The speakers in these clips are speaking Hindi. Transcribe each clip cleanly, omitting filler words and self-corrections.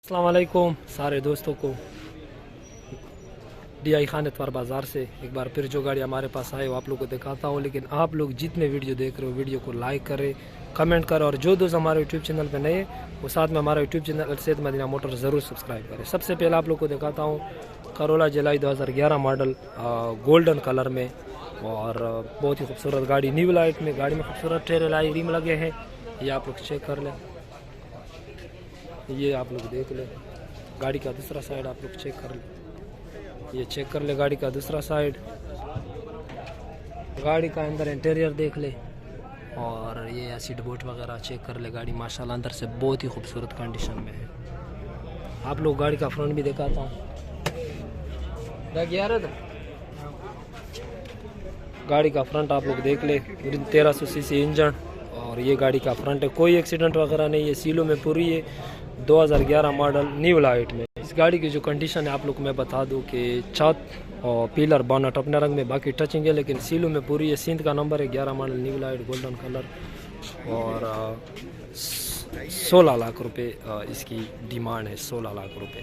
अस्सलाम वालेकुम सारे दोस्तों को DI खान इतवार बाज़ार से एक बार फिर जो गाड़ी हमारे पास आए वो आप लोगों को दिखाता हूँ। लेकिन आप लोग जितने वीडियो देख रहे हो वीडियो को लाइक करें, कमेंट करें और जो दोस्त हमारे यूट्यूब चैनल पे नए वो साथ में हमारा यूट्यूब चैनल अलसैद मदीना मोटर ज़रूर सब्सक्राइब करें। सबसे पहले आप लोग को दिखाता हूँ करोला जुलाई 2011 मॉडल गोल्डन कलर में और बहुत ही खूबसूरत गाड़ी न्यू लाइट में। गाड़ी में खूबसूरत टेल लाइट रिम लगे हैं, ये आप लोग चेक कर लें, ये आप लोग देख लें। गाड़ी का दूसरा साइड आप लोग चेक कर ले, ये चेक कर ले गाड़ी का दूसरा साइड। गाड़ी का अंदर इंटीरियर देख ले और ये सीट बोर्ड वगैरह चेक कर ले। गाड़ी माशाल्लाह अंदर से बहुत ही खूबसूरत कंडीशन में है। आप लोग गाड़ी का फ्रंट भी दिखाता हूँ। गाड़ी का फ्रंट आप लोग देख ले, 1300 सीसी इंजन और ये गाड़ी का फ्रंट है, कोई एक्सीडेंट वगैरह नहीं है, सीलों में पूरी है, 2011 मॉडल न्यू लाइट में। इस गाड़ी की जो कंडीशन है आप लोग को मैं बता दूं कि छत और पिलर बोनट अपने रंग में, बाकी टचिंग है लेकिन सीलों में पूरी है। सिंध का नंबर है, 11 model new light golden colour और 16 लाख रुपए इसकी डिमांड है। 16 लाख रुपए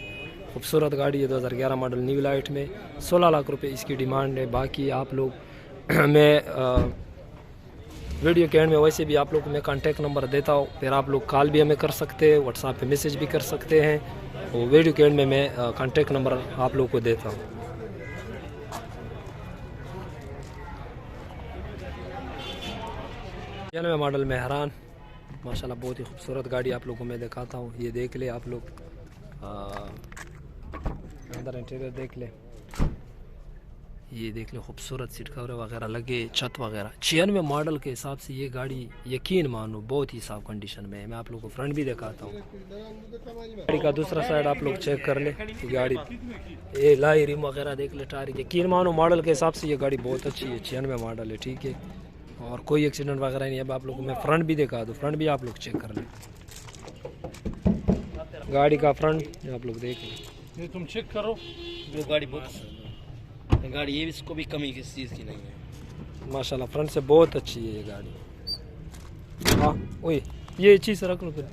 खूबसूरत गाड़ी है, 2011 मॉडल न्यू लाइट में 16 लाख रुपए इसकी डिमांड है। बाकी आप लोग मैं वीडियो के एंड में वैसे भी आप लोग को मैं कांटेक्ट नंबर देता हूँ, फिर आप लोग कॉल भी हमें कर सकते हैं, व्हाट्सएप पे मैसेज भी कर सकते हैं। वो वीडियो के एंड में मैं कांटेक्ट नंबर आप लोग को देता हूँ। में मॉडल मेहरान माशाल्लाह बहुत ही खूबसूरत गाड़ी आप लोगों को मैं दिखाता हूँ। ये देख ले आप लोग, अंदर इंटीरियर देख ले, ये देख लो खूबसूरत सीट कवर वगैरह लगे, छत वगैरह। 96 मॉडल के हिसाब से ये गाड़ी यकीन मानो बहुत ही साफ कंडीशन में है। मैं आप लोगों को फ्रंट भी दिखाता हूँ। गाड़ी का दूसरा साइड आप लोग चेक कर ले, गाड़ी ये लाई रिम वगैरह देख ले, टायर यकीन मानो मॉडल के हिसाब से ये गाड़ी बहुत अच्छी है, 96 मॉडल है, ठीक है, और कोई एक्सीडेंट वगैरह नहीं है। अब आप लोगों को मैं फ्रंट भी दिखा दूँ, फ्रंट भी आप लोग चेक कर ले। गाड़ी का फ्रंट आप लोग देख ले, तुम चेक करो, जो गाड़ी बहुत गाड़ी ये इसको भी कमी किस चीज़ की नहीं है माशाल्लाह, फ्रंट से बहुत अच्छी है ये गाड़ी। हाँ वही ये चीज़ रख लो फिर,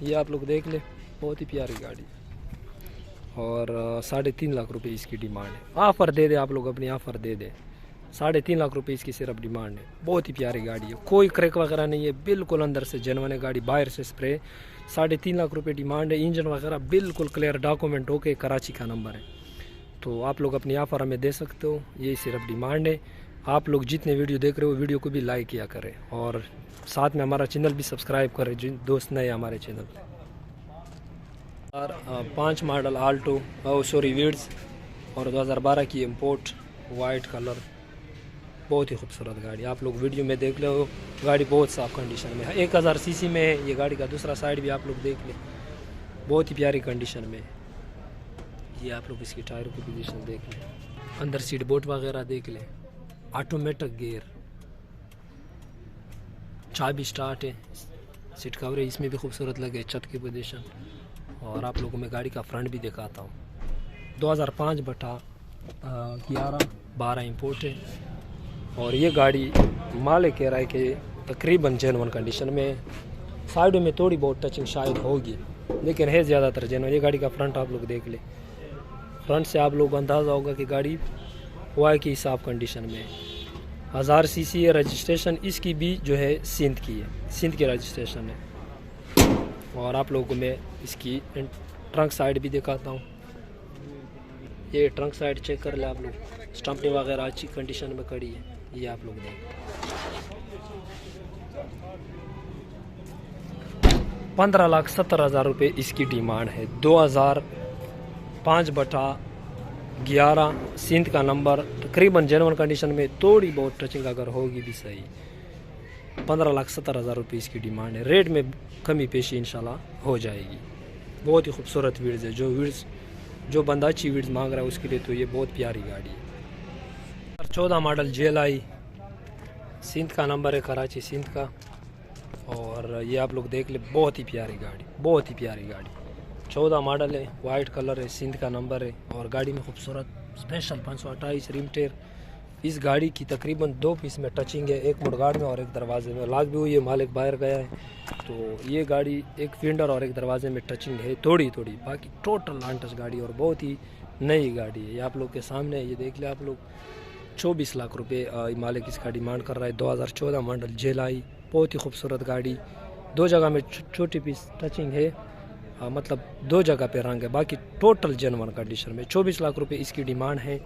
ये आप लोग देख ले, बहुत ही प्यारी गाड़ी और 3.5 लाख रुपए इसकी डिमांड है। ऑफ़र दे दे आप लोग, अपनी ऑफ़र दे दे, 3.5 लाख रुपए इसकी सिर्फ डिमांड है। बहुत ही प्यारी गाड़ी है, कोई क्रैक वगैरह नहीं है, बिल्कुल अंदर से जेन्युइन है गाड़ी, बाहर से स्प्रे। 3.5 लाख रुपए डिमांड है, इंजन वगैरह बिल्कुल क्लियर डॉक्यूमेंट होके कराची का नंबर है, तो आप लोग अपनी ऑफ़र हमें दे सकते हो, ये सिर्फ डिमांड है। आप लोग जितने वीडियो देख रहे हो वीडियो को भी लाइक किया करें और साथ में हमारा चैनल भी सब्सक्राइब करें जो दोस्त नए हमारे चैनल पे। और 5 मॉडल आल्टो वीड्स और 2012 की इम्पोर्ट वाइट कलर, बहुत ही खूबसूरत गाड़ी आप लोग वीडियो में देख लो। गाड़ी बहुत साफ कंडीशन में है, 1000 सीसी में है। ये गाड़ी का दूसरा साइड भी आप लोग देख लें, बहुत ही प्यारी कंडीशन में है। ये आप लोग इसकी टायर की पोजीशन देख लें, अंदर सीट बोर्ड वगैरह देख लें, ऑटोमेटिक गियर, चाबी स्टार्ट है, सीट कवर है, इसमें भी खूबसूरत लगे, छत की पोजीशन। और आप लोगों में गाड़ी का फ्रंट भी दिखाता हूँ, 2005/11 12 इम्पोर्ट है और ये गाड़ी मालिक कह रहा है कि तकरीबन जेन्युइन कंडीशन में। साइडों में थोड़ी बहुत टचिंग शायद होगी लेकिन है ज़्यादातर जेन्युइन। ये गाड़ी का फ्रंट आप लोग देख ले, फ्रंट से आप लोग को अंदाज़ा होगा कि गाड़ी वाई की साफ कंडीशन में है। 1000 सीसी है, रजिस्ट्रेशन इसकी भी जो है सिंध की है, सिंध की रजिस्ट्रेशन है। और आप लोगों को मैं इसकी ट्रंक साइड भी दिखाता हूँ, ये ट्रंक साइड चेक कर ले आप लोग, स्टम्पनी वगैरह अच्छी कंडीशन में खड़ी है, ये आप लोग देख। 15,70,000 रुपये इसकी डिमांड है, 2005/11 सिंध का नंबर, तकरीबन जेन्युइन कंडीशन में, थोड़ी बहुत टचिंग अगर होगी भी सही। 15,70,000 रुपये इसकी डिमांड है, रेट में कमी पेशी इंशाल्लाह हो जाएगी। बहुत ही खूबसूरत वीड्स है, जो बंदा अच्छी वीड्स मांग रहा है उसके लिए तो ये बहुत प्यारी गाड़ी है। 14 मॉडल JLI सिंध का नंबर है, कराची सिंध का, और ये आप लोग देख ले, बहुत ही प्यारी गाड़ी, बहुत ही प्यारी गाड़ी। 14 मॉडल है, वाइट कलर है, सिंध का नंबर है और गाड़ी में खूबसूरत स्पेशल 528 रिम टेर इस गाड़ी की तकरीबन 2 पीस में टचिंग है, एक मुड़गाड़ में और एक दरवाजे में। लाग भी हुई है, मालिक बाहर गया है। तो ये गाड़ी एक फेंडर और एक दरवाजे में टचिंग है थोड़ी थोड़ी, बाकी टोटल अनटच गाड़ी और बहुत ही नई गाड़ी है। ये आप लोग के सामने है, ये देख ले आप लोग। 24 लाख रुपये मालिक इसका डिमांड कर रहा है। 2014 मॉडल जेलाई, बहुत ही खूबसूरत गाड़ी। 2 जगह में छोटी पीस टचिंग है, मतलब 2 जगह पे रंग है, बाकी टोटल जेन्युइन कंडीशन में। 24 लाख रुपये इसकी डिमांड है।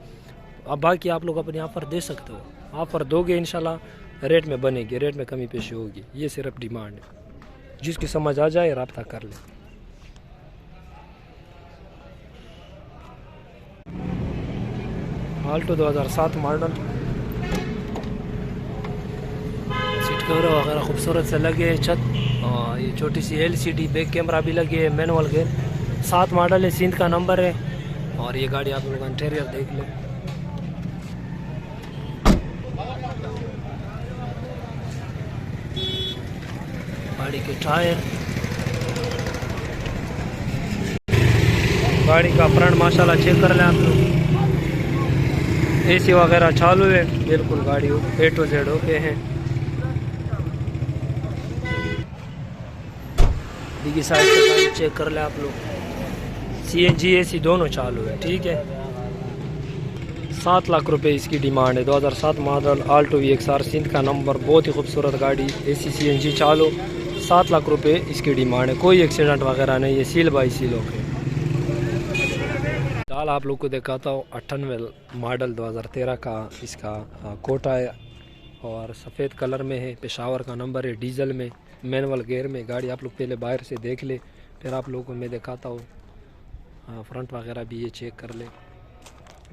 अब बाकी आप लोग अपनी ऑफ़र दे सकते हो, ऑफ़र दोगे इंशाल्लाह रेट में बनेगी, रेट में कमी पेशी होगी। ये सिर्फ डिमांड है, जिसकी समझ आ जाए रब्ता कर ले। आल्टो 2007 मॉडल, सीट कवर वगैरह खूबसूरत से लगे हैं, छत और ये छोटी सी LCD बैक कैमरा भी लगे है, मैनुअल गेयर। 7 मॉडल है, सिंध का नंबर है। और ये गाड़ी आप लोग इंटीरियर देख लो। गाड़ी के टायर, गाड़ी का फ्रंट माशाल्लाह चेक कर लें आप लोग। AC वगैरह चालू है, बिल्कुल गाड़ी A to Z ओके है। डिग्गी साइड से गाड़ी चेक कर लें आप लोग। CNG AC दोनों चालू है, ठीक है। 7 लाख रुपए इसकी डिमांड है। 2007 मॉडल आल्टो VXR, सिंध का नंबर, बहुत ही खूबसूरत गाड़ी, AC CNG चालू। 7 लाख रुपए इसकी डिमांड है। कोई एक्सीडेंट वगैरह नहीं है, सील बाई सील ओके। फिलहाल आप लोग को दिखाता हूँ 98 मॉडल 2013 का इसका कोटा है और सफ़ेद कलर में है, पेशावर का नंबर है, डीजल में, मैनुअल गेयर में। गाड़ी आप लोग पहले बाहर से देख ले, फिर आप लोगों को मैं दिखाता हूँ। फ्रंट वगैरह भी ये चेक कर ले,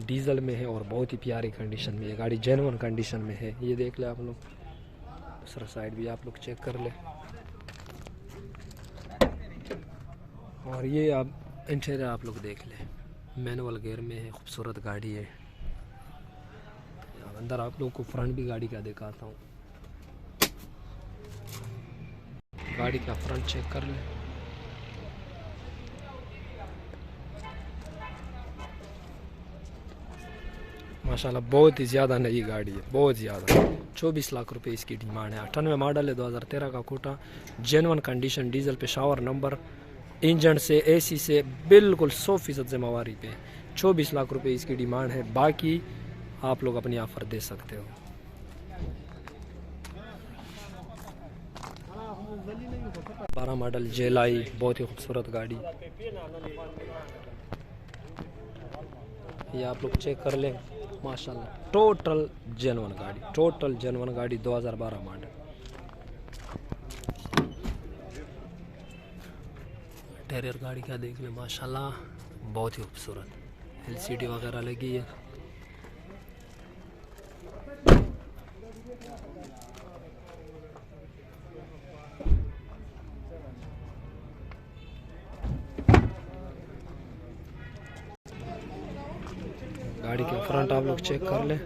डीजल में है और बहुत ही प्यारी कंडीशन में है। गाड़ी जेन्युइन कंडीशन में है, ये देख ले आप लोग। दूसरा साइड भी आप लोग चेक कर ले। और ये आप इंटीरियर आप लोग देख ले, मैनुअल गेयर में है, खूबसूरत गाड़ी है। अंदर आप लोग को फ्रंट भी गाड़ी का दिखाता हूँ। गाड़ी का फ्रंट चेक कर ले। माशाल्लाह बहुत ही ज़्यादा नई गाड़ी है, बहुत ज़्यादा। 24 लाख रुपए इसकी डिमांड है। 98 मॉडल है, 2013 का कोटा, genuine condition, diesel, Peshawar number, engine से AC से बिल्कुल 100% जिम्मेवारी पे। 24 लाख रुपए इसकी डिमांड है। बाकी आप लोग अपनी ऑफ़र दे सकते हो। बारह मॉडल जेलाई, बहुत ही खूबसूरत गाड़ी, ये आप लोग चेक कर लें। माशाल्लाह टोटल जेन्युइन गाड़ी, टोटल जेन्युइन गाड़ी, 2012 मॉडल। इंटीरियर गाड़ी का देख ले, माशाल्लाह बहुत ही खूबसूरत, LCD वगैरह लगी है। गाड़ी के फ्रंट आप लोग चेक कर ले।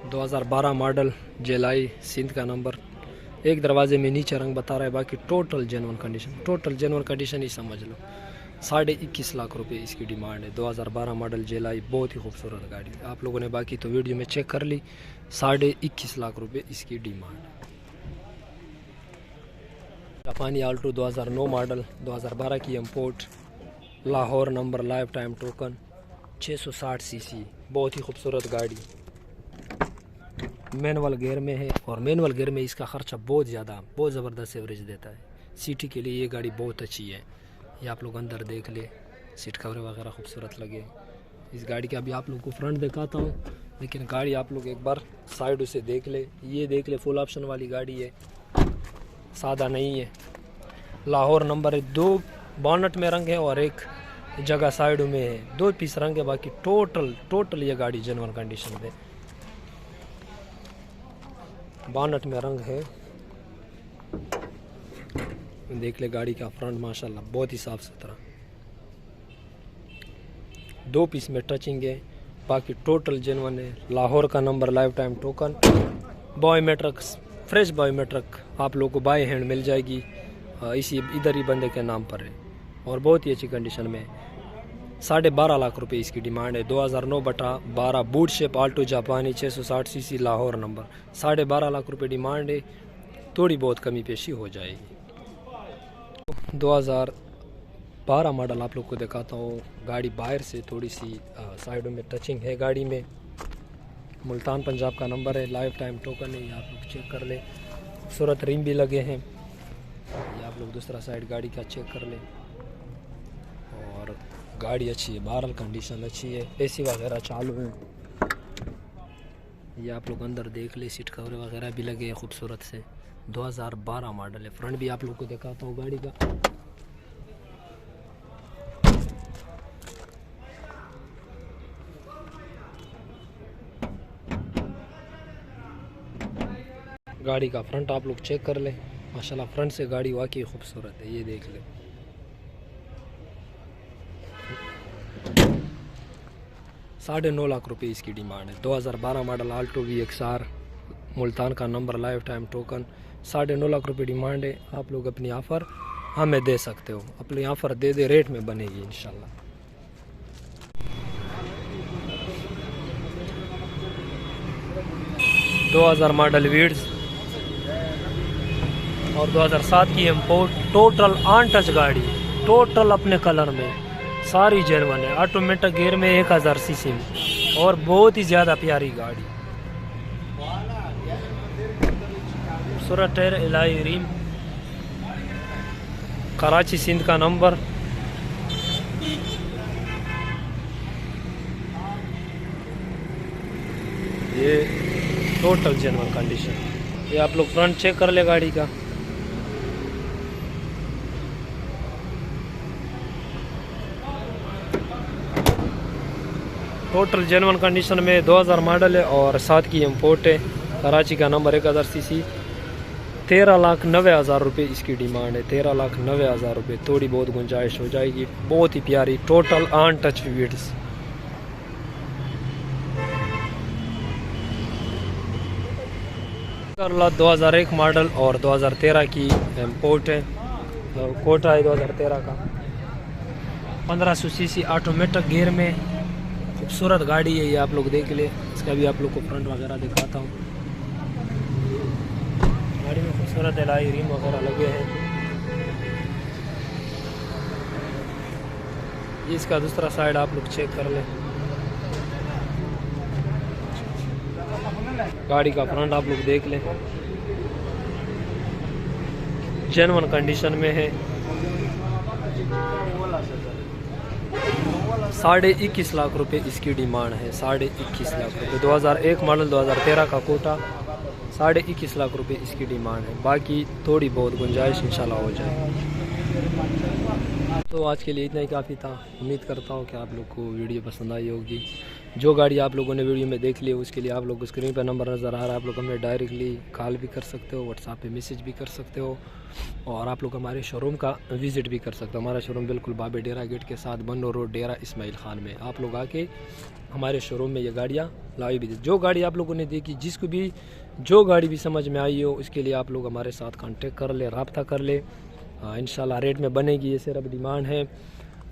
दो 2012 मॉडल जेलाई, सिंध का नंबर, एक दरवाजे में नीचे रंग बता रहा है, बाकी total genuine condition, total genuine condition ही समझ लो। 21.5 लाख रुपए इसकी डिमांड है। 2012 मॉडल जेलाई, बहुत ही खूबसूरत गाड़ी। आप लोगों ने बाकी तो वीडियो में चेक कर ली। 21.5 लाख रुपए इसकी डिमांड। जापानी आल्टो 2009 मॉडल, 2012 की import, Lahore number, life time token, 660 CC, बहुत ही खूबसूरत गाड़ी, मैनुअल गेयर में है। और मैनुअल गेयर में इसका ख़र्चा बहुत ज़्यादा, बहुत ज़बरदस्त एवरेज देता है। सिटी के लिए ये गाड़ी बहुत अच्छी है। ये आप लोग अंदर देख ले, सीट कवर वगैरह खूबसूरत लगे। इस गाड़ी का अभी आप लोग को फ्रंट दिखाता हूँ, लेकिन गाड़ी आप लोग एक बार साइड से देख ले। ये देख ले, फुल ऑप्शन वाली गाड़ी है, सादा नहीं है। लाहौर नंबर है, 2 बॉनेट में रंग है और एक जगह साइड में है, 2 पीस रंग है। बाकी टोटल ये गाड़ी जेन्युइन कंडीशन में, बॉनेट में रंग है। देख ले गाड़ी का फ्रंट, माशाल्लाह बहुत ही साफ सुथरा, 2 पीस में टचिंग है, बाकी टोटल जेन्युइन है। लाहौर का number, life time token, biometric fresh biometric आप लोग को बाय हैंड मिल जाएगी, इसी इधर ही बंदे के नाम पर है और बहुत ही अच्छी कंडीशन में। 12.5 लाख रुपए इसकी डिमांड है। 2009/12 बूट शेप आल्टो जापानी 660 सीसी लाहौर नंबर। 12.5 लाख रुपए डिमांड है, थोड़ी बहुत कमी पेशी हो जाएगी। 2012 मॉडल आप लोग को दिखाता हूँ। गाड़ी बाहर से थोड़ी सी साइडों में टचिंग है गाड़ी में। मुल्तान पंजाब का नंबर है, लाइफ टाइम टोकन है, ये आप लोग चेक कर लें। खूबसूरत रिम भी लगे हैं, ये आप लोग दूसरा साइड गाड़ी का चेक कर लें। और गाड़ी अच्छी है, बहरहाल कंडीशन अच्छी है, एसी वगैरह चालू है। ये आप लोग अंदर देख ले, सीट कवर वगैरह भी लगे हैं खूबसूरत से। 2012 मॉडल है। फ्रंट भी आप लोग को दिखाता हूँ गाड़ी का। गाड़ी का फ्रंट आप लोग चेक कर लें, माशाल्लाह फ्रंट से गाड़ी वाकई खूबसूरत है, ये देख लें। $9.5 लाख रुपए इसकी डिमांड है। 2012 मॉडल आल्टो VXR, मुल्तान का number, life time token. 9.5 lakh रुपए डिमांड है। आप लोग अपनी ऑफ़र हमें दे सकते हो, अपनी ऑफ़र दे दे, रेट में बनेगी इंशाल्लाह। 2000 मॉडल वीड्स और 2007 की इम्पोर्ट, टोटल ऑन टच गाड़ी, टोटल अपने कलर में, सारी जेनवन है। ऑटोमेटिक गियर में 1000 सीसी में और बहुत ही ज़्यादा प्यारी गाड़ी। खूबसूरत tyre, alloy rim, Karachi Sindh का नंबर। ये टोटल जेनवन कंडीशन। ये आप लोग फ्रंट चेक कर ले गाड़ी का। टोटल जेनवन कंडीशन में 2000 मॉडल है और 7 की इम्पोर्ट है। कराची का नंबर, 1000 सीसी। 13,90,000 रुपये इसकी डिमांड है। 13,90,000 रुपये, थोड़ी बहुत गुंजाइश हो जाएगी। बहुत ही प्यारी टोटल ऑन टच वीड्स। करला 2001 मॉडल और 2013 की इम्पोर्ट है। कोटा है 2013 का, 1500 सीसी ऑटोमेटिक गियर में। खूबसूरत गाड़ी है, ये आप लोग देख ले। इसका भी आप लोग को फ्रंट वगैरह दिखाता हूँ। गाड़ी में खूबसूरत एलॉय रिम वगैरह लगे हैं। ये इसका दूसरा साइड आप लोग चेक कर ले। गाड़ी का फ्रंट आप लोग देख लें, जेन्युइन कंडीशन में है। 21.5 लाख रुपए इसकी डिमांड है। 21.5 लाख रुपए। 2001 मॉडल, 2013 का कोटा। 21.5 लाख रुपए इसकी डिमांड है। बाकी थोड़ी बहुत गुंजाइश इंशाल्लाह हो जाए। तो आज के लिए इतना ही काफ़ी था। उम्मीद करता हूँ कि आप लोग को वीडियो पसंद आई होगी। जो गाड़ी आप लोगों ने वीडियो में देख ली, उसके लिए आप लोग को स्क्रीन पर नंबर नज़र आ रहा है, आप लोग हमें डायरेक्टली कॉल भी कर सकते हो, व्हाट्सएप पे मैसेज भी कर सकते हो, और आप लोग हमारे शोरूम का विज़िट भी कर सकते हो। हमारा शोरूम बिल्कुल बाबे डेरा गेट के साथ, बन्नो रोड, डेरा इस्माइल खान में। आप लोग आके हमारे शोरूम में ये गाड़ियाँ लाई भी। जो गाड़ी आप लोगों ने देखी, जिसको भी जो गाड़ी भी समझ में आई हो, उसके लिए आप लोग हमारे साथ कॉन्टेक्ट कर ले, रब्ता कर ले। इंशाल्लाह रेट में बनेगी, ये सिर्फ डिमांड है।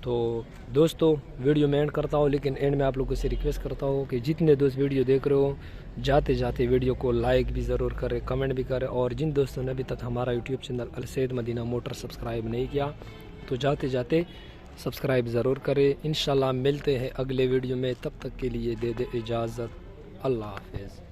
तो दोस्तों वीडियो में एंड करता हूँ, लेकिन एंड में आप लोगों से रिक्वेस्ट करता हूँ कि जितने दोस्त वीडियो देख रहे हो, जाते जाते वीडियो को लाइक भी ज़रूर करें, कमेंट भी करें। और जिन दोस्तों ने अभी तक हमारा यूट्यूब चैनल अल सैद मदीना मोटर सब्सक्राइब नहीं किया, तो जाते जाते सब्सक्राइब ज़रूर करें। इंशाल्लाह मिलते हैं अगले वीडियो में, तब तक के लिए दे इजाज़त। अल्लाह हाफ़िज़।